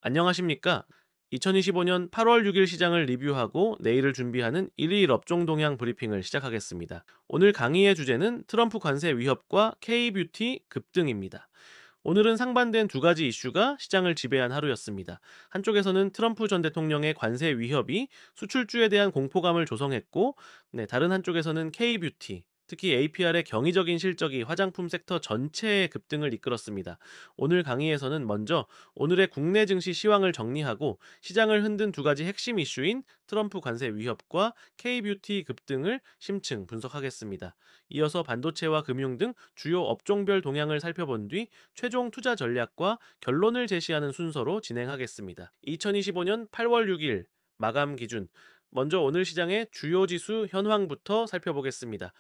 안녕하십니까? 2025년 8월 6일 시장을 리뷰하고 내일을 준비하는 일일 업종 동향 브리핑을 시작하겠습니다. 오늘 강의의 주제는 트럼프 관세 위협과 K뷰티 급등입니다. 오늘은 상반된 두 가지 이슈가 시장을 지배한 하루였습니다. 한쪽에서는 트럼프 전 대통령의 관세 위협이 수출주에 대한 공포감을 조성했고, 다른 한쪽에서는 K뷰티, 특히 APR의 경이적인 실적이 화장품 섹터 전체의 급등을 이끌었습니다. 오늘 강의에서는 먼저 오늘의 국내 증시 시황을 정리하고 시장을 흔든 두 가지 핵심 이슈인 트럼프 관세 위협과 K뷰티 급등을 심층 분석하겠습니다. 이어서 반도체와 금융 등 주요 업종별 동향을 살펴본 뒤 최종 투자 전략과 결론을 제시하는 순서로 진행하겠습니다. 2025년 8월 6일 마감 기준 먼저 오늘 시장의 주요 지수 현황부터 살펴보겠습니다.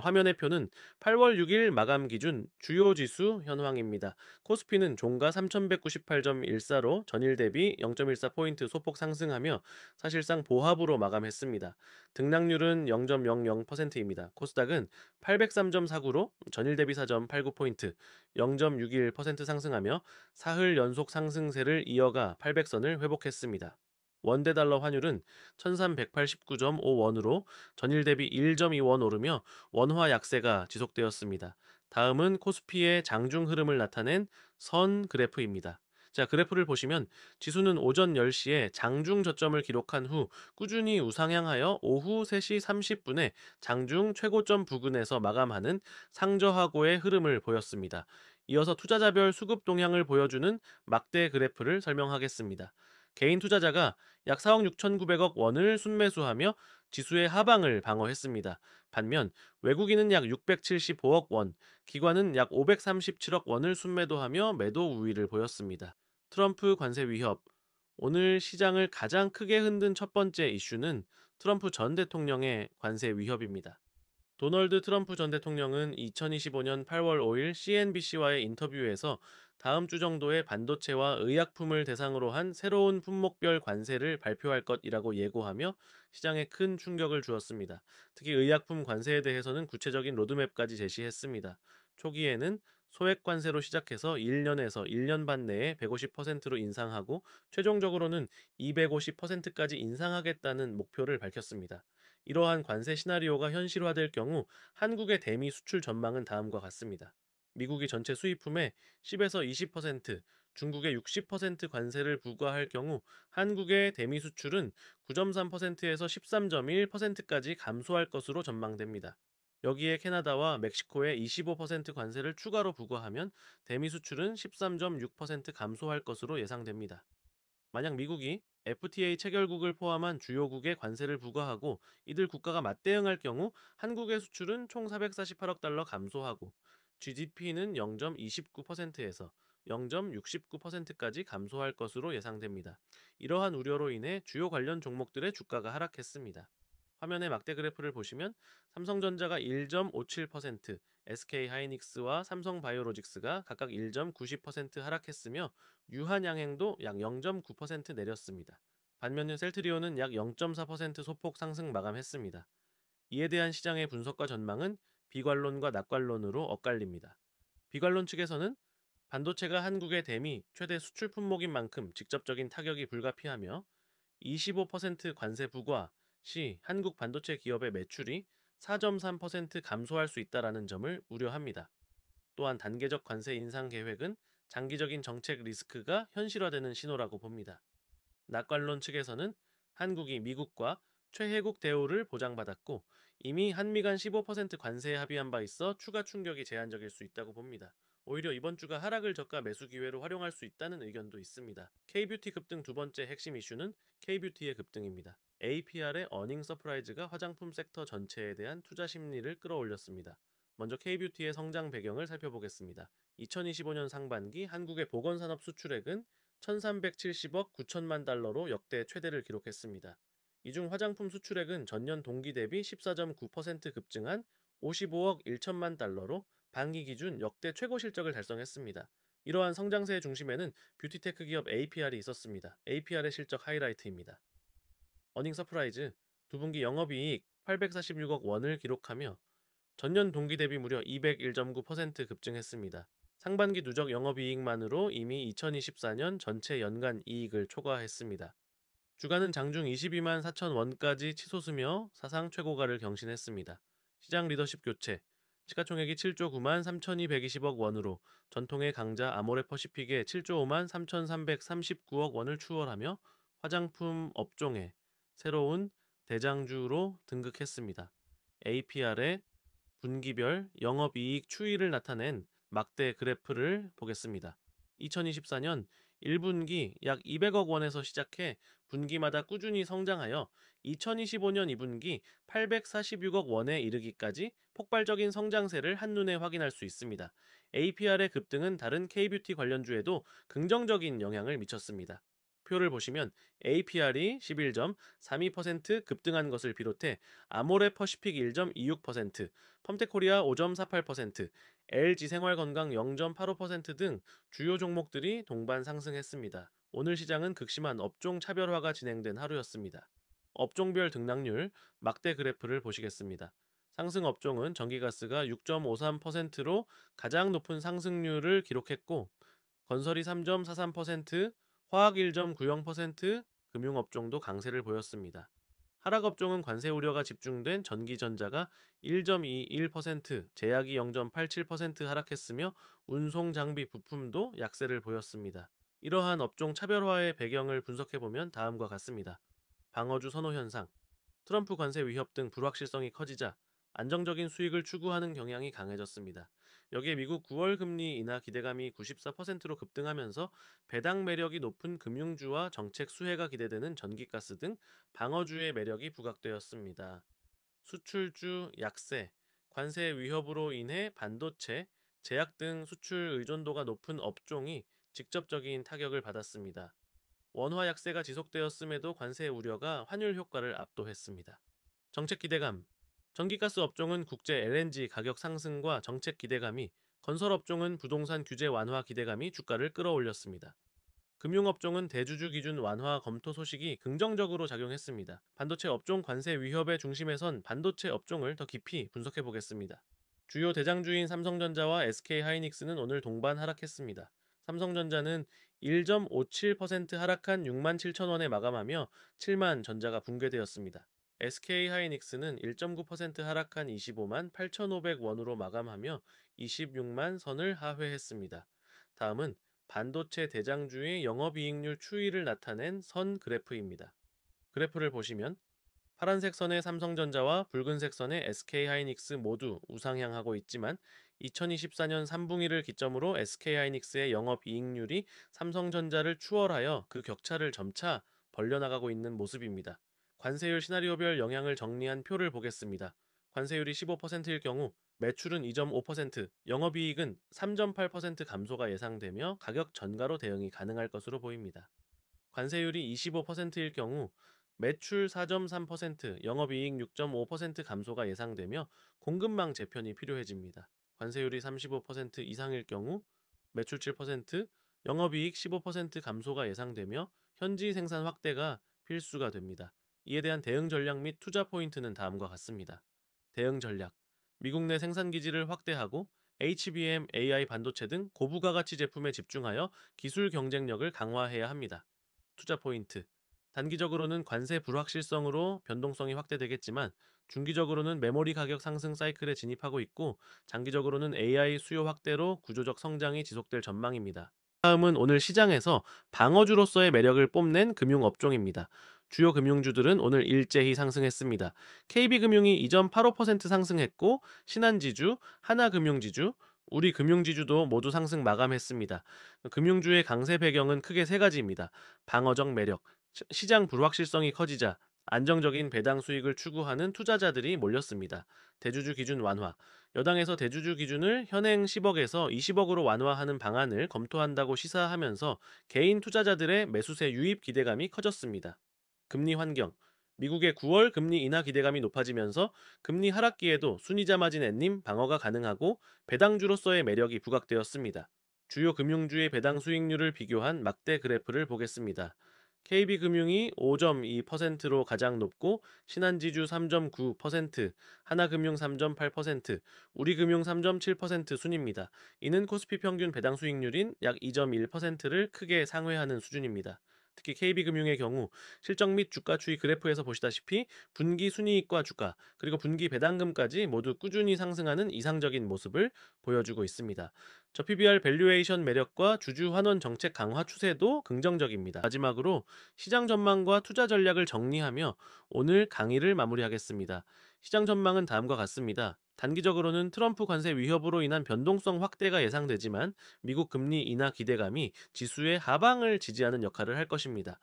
화면의 표는 8월 6일 마감 기준 주요 지수 현황입니다. 코스피는 종가 3198.14로 전일 대비 0.14포인트 소폭 상승하며 사실상 보합으로 마감했습니다. 등락률은 0.00%입니다. 코스닥은 803.49로 전일 대비 4.89포인트, 0.61% 상승하며 사흘 연속 상승세를 이어가 800선을 회복했습니다. 원대 달러 환율은 1389.5원으로 전일 대비 1.2원 오르며 원화 약세가 지속되었습니다. 다음은 코스피의 장중 흐름을 나타낸 선 그래프입니다. 자, 그래프를 보시면 지수는 오전 10시에 장중 저점을 기록한 후 꾸준히 우상향하여 오후 3시 30분에 장중 최고점 부근에서 마감하는 상저하고의 흐름을 보였습니다. 이어서 투자자별 수급 동향을 보여주는 막대 그래프를 설명하겠습니다. 개인 투자자가 약 4억 6,900억 원을 순매수하며 지수의 하방을 방어했습니다. 반면 외국인은 약 675억 원, 기관은 약 537억 원을 순매도하며 매도 우위를 보였습니다. 트럼프 관세 위협. 오늘 시장을 가장 크게 흔든 첫 번째 이슈는 트럼프 전 대통령의 관세 위협입니다. 도널드 트럼프 전 대통령은 2025년 8월 5일 CNBC와의 인터뷰에서 다음 주 정도에 반도체와 의약품을 대상으로 한 새로운 품목별 관세를 발표할 것이라고 예고하며 시장에 큰 충격을 주었습니다. 특히 의약품 관세에 대해서는 구체적인 로드맵까지 제시했습니다. 초기에는 소액 관세로 시작해서 1년에서 1년 반 내에 150%로 인상하고 최종적으로는 250%까지 인상하겠다는 목표를 밝혔습니다. 이러한 관세 시나리오가 현실화될 경우 한국의 대미 수출 전망은 다음과 같습니다. 미국이 전체 수입품의 10에서 20%, 중국의 60% 관세를 부과할 경우 한국의 대미 수출은 9.3%에서 13.1%까지 감소할 것으로 전망됩니다. 여기에 캐나다와 멕시코의 25% 관세를 추가로 부과하면 대미 수출은 13.6% 감소할 것으로 예상됩니다. 만약 미국이 FTA 체결국을 포함한 주요국에 관세를 부과하고 이들 국가가 맞대응할 경우 한국의 수출은 총 448억 달러 감소하고 GDP는 0.29%에서 0.69%까지 감소할 것으로 예상됩니다. 이러한 우려로 인해 주요 관련 종목들의 주가가 하락했습니다. 화면의 막대 그래프를 보시면 삼성전자가 1.57%, SK하이닉스와 삼성바이오로직스가 각각 1.90% 하락했으며 유한양행도 약 0.9% 내렸습니다. 반면에 셀트리온은 약 0.4% 소폭 상승 마감했습니다. 이에 대한 시장의 분석과 전망은 비관론과 낙관론으로 엇갈립니다. 비관론 측에서는 반도체가 한국의 대미 최대 수출 품목인 만큼 직접적인 타격이 불가피하며 25% 관세 부과 시 한국 반도체 기업의 매출이 4.3% 감소할 수 있다는 점을 우려합니다. 또한 단계적 관세 인상 계획은 장기적인 정책 리스크가 현실화되는 신호라고 봅니다. 낙관론 측에서는 한국이 미국과 최혜국 대우를 보장받았고 이미 한미 간 15% 관세에 합의한 바 있어 추가 충격이 제한적일 수 있다고 봅니다. 오히려 이번 주가 하락을 저가 매수 기회로 활용할 수 있다는 의견도 있습니다. K뷰티 급등 두 번째 핵심 이슈는 K뷰티의 급등입니다. APR의 어닝 서프라이즈가 화장품 섹터 전체에 대한 투자 심리를 끌어올렸습니다. 먼저 K뷰티의 성장 배경을 살펴보겠습니다. 2025년 상반기 한국의 보건산업 수출액은 1370억 9천만 달러로 역대 최대를 기록했습니다. 이 중 화장품 수출액은 전년 동기 대비 14.9% 급증한 55억 1천만 달러로 반기 기준 역대 최고 실적을 달성했습니다. 이러한 성장세의 중심에는 뷰티테크 기업 APR이 있었습니다. APR의 실적 하이라이트입니다. 어닝 서프라이즈 두 분기 영업이익 846억 원을 기록하며 전년 동기 대비 무려 201.9% 급증했습니다. 상반기 누적 영업이익만으로 이미 2024년 전체 연간 이익을 초과했습니다. 주가는 장중 22만 4천 원까지 치솟으며 사상 최고가를 경신했습니다. 시장 리더십 교체, 시가총액이 7조 9만 3,220억 원으로 전통의 강자 아모레퍼시픽의 7조 5만 3,339억 원을 추월하며 화장품 업종에 새로운 대장주로 등극했습니다. APR의 분기별 영업이익 추이를 나타낸 막대 그래프를 보겠습니다. 2024년 1분기 약 200억 원에서 시작해 분기마다 꾸준히 성장하여 2025년 2분기 846억 원에 이르기까지 폭발적인 성장세를 한눈에 확인할 수 있습니다. APR의 급등은 다른 K뷰티 관련주에도 긍정적인 영향을 미쳤습니다. 표를 보시면 APR이 11.32% 급등한 것을 비롯해 아모레 퍼시픽 1.26%, 펌텍코리아 5.48%, LG생활건강 0.85% 등 주요 종목들이 동반 상승했습니다. 오늘 시장은 극심한 업종 차별화가 진행된 하루였습니다. 업종별 등락률 막대 그래프를 보시겠습니다. 상승 업종은 전기가스가 6.53%로 가장 높은 상승률을 기록했고, 건설이 3.43%, 화학 1.90%, 금융업종도 강세를 보였습니다. 하락 업종은 관세 우려가 집중된 전기전자가 1.21%, 제약이 0.87% 하락했으며 운송 장비 부품도 약세를 보였습니다. 이러한 업종 차별화의 배경을 분석해보면 다음과 같습니다. 방어주 선호 현상, 트럼프 관세 위협 등 불확실성이 커지자 안정적인 수익을 추구하는 경향이 강해졌습니다. 여기에 미국 9월 금리 인하 기대감이 94%로 급등하면서 배당 매력이 높은 금융주와 정책 수혜가 기대되는 전기가스 등 방어주의 매력이 부각되었습니다. 수출주 약세, 관세 위협으로 인해 반도체, 제약 등 수출 의존도가 높은 업종이 직접적인 타격을 받았습니다. 원화 약세가 지속되었음에도 관세 우려가 환율 효과를 압도했습니다. 정책 기대감. 전기가스 업종은 국제 LNG 가격 상승과 정책 기대감이, 건설 업종은 부동산 규제 완화 기대감이 주가를 끌어올렸습니다. 금융업종은 대주주 기준 완화 검토 소식이 긍정적으로 작용했습니다. 반도체 업종 관세 위협의 중심에 선 반도체 업종을 더 깊이 분석해 보겠습니다. 주요 대장주인 삼성전자와 SK하이닉스는 오늘 동반 하락했습니다. 삼성전자는 1.57% 하락한 6만 7천 원에 마감하며 7만 전자가 붕괴되었습니다. SK하이닉스는 1.9% 하락한 25만 8,500원으로 마감하며 26만 선을 하회했습니다. 다음은 반도체 대장주의 영업이익률 추이를 나타낸 선 그래프입니다. 그래프를 보시면 파란색 선의 삼성전자와 붉은색 선의 SK하이닉스 모두 우상향하고 있지만, 2024년 3분기를 기점으로 SK하이닉스의 영업이익률이 삼성전자를 추월하여 그 격차를 점차 벌려나가고 있는 모습입니다. 관세율 시나리오별 영향을 정리한 표를 보겠습니다. 관세율이 15%일 경우 매출은 2.5%, 영업이익은 3.8% 감소가 예상되며 가격 전가로 대응이 가능할 것으로 보입니다. 관세율이 25%일 경우 매출 4.3%, 영업이익 6.5% 감소가 예상되며 공급망 재편이 필요해집니다. 관세율이 35% 이상일 경우 매출 7%, 영업이익 15% 감소가 예상되며 현지 생산 확대가 필수가 됩니다. 이에 대한 대응 전략 및 투자 포인트는 다음과 같습니다. 대응 전략. 미국 내 생산 기지를 확대하고 HBM, AI 반도체 등 고부가 가치 제품에 집중하여 기술 경쟁력을 강화해야 합니다. 투자 포인트. 단기적으로는 관세 불확실성으로 변동성이 확대되겠지만, 중기적으로는 메모리 가격 상승 사이클에 진입하고 있고, 장기적으로는 AI 수요 확대로 구조적 성장이 지속될 전망입니다. 다음은 오늘 시장에서 방어주로서의 매력을 뽐낸 금융업종입니다. 주요 금융주들은 오늘 일제히 상승했습니다. KB금융이 2.85% 상승했고, 신한지주, 하나금융지주, 우리금융지주도 모두 상승 마감했습니다. 금융주의 강세 배경은 크게 세 가지입니다. 방어적 매력, 시장 불확실성이 커지자 안정적인 배당 수익을 추구하는 투자자들이 몰렸습니다. 대주주 기준 완화. 여당에서 대주주 기준을 현행 10억에서 20억으로 완화하는 방안을 검토한다고 시사하면서 개인 투자자들의 매수세 유입 기대감이 커졌습니다. 금리 환경. 미국의 9월 금리 인하 기대감이 높아지면서 금리 하락기에도 순이자 마진 엔님 방어가 가능하고 배당주로서의 매력이 부각되었습니다. 주요 금융주의 배당 수익률을 비교한 막대 그래프를 보겠습니다. KB금융이 5.2%로 가장 높고 신한지주 3.9%, 하나금융 3.8%, 우리금융 3.7% 순입니다. 이는 코스피 평균 배당 수익률인 약 2.1%를 크게 상회하는 수준입니다. 특히 KB금융의 경우 실적 및 주가 추이 그래프에서 보시다시피 분기 순이익과 주가, 그리고 분기 배당금까지 모두 꾸준히 상승하는 이상적인 모습을 보여주고 있습니다. 저 PBR 밸류에이션 매력과 주주 환원 정책 강화 추세도 긍정적입니다. 마지막으로 시장 전망과 투자 전략을 정리하며 오늘 강의를 마무리하겠습니다. 시장 전망은 다음과 같습니다. 단기적으로는 트럼프 관세 위협으로 인한 변동성 확대가 예상되지만 미국 금리 인하 기대감이 지수의 하방을 지지하는 역할을 할 것입니다.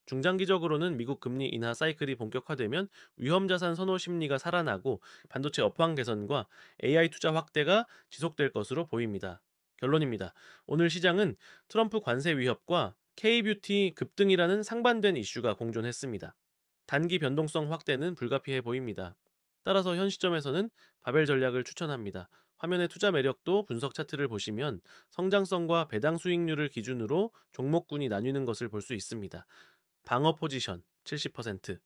중장기적으로는 미국 금리 인하 사이클이 본격화되면 위험자산 선호 심리가 살아나고 반도체 업황 개선과 AI 투자 확대가 지속될 것으로 보입니다. 결론입니다. 오늘 시장은 트럼프 관세 위협과 K뷰티 급등이라는 상반된 이슈가 공존했습니다. 단기 변동성 확대는 불가피해 보입니다. 따라서 현 시점에서는 바벨 전략을 추천합니다. 화면의 투자 매력도 분석 차트를 보시면 성장성과 배당 수익률을 기준으로 종목군이 나뉘는 것을 볼 수 있습니다. 방어 포지션 70%,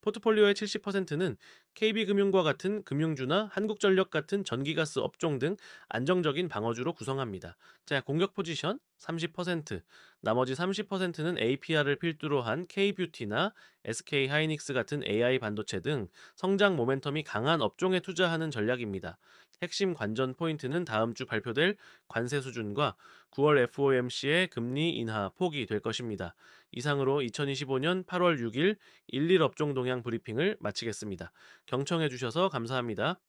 포트폴리오의 70%는 KB금융과 같은 금융주나 한국전력 같은 전기가스 업종 등 안정적인 방어주로 구성합니다. 자, 공격 포지션 30%, 나머지 30%는 APR을 필두로 한 K뷰티나 SK하이닉스 같은 AI 반도체 등 성장 모멘텀이 강한 업종에 투자하는 전략입니다. 핵심 관전 포인트는 다음 주 발표될 관세 수준과 9월 FOMC의 금리 인하 폭이 될 것입니다. 이상으로 2025년 8월 6일 일일 업종 동향 브리핑을 마치겠습니다. 경청해 주셔서 감사합니다.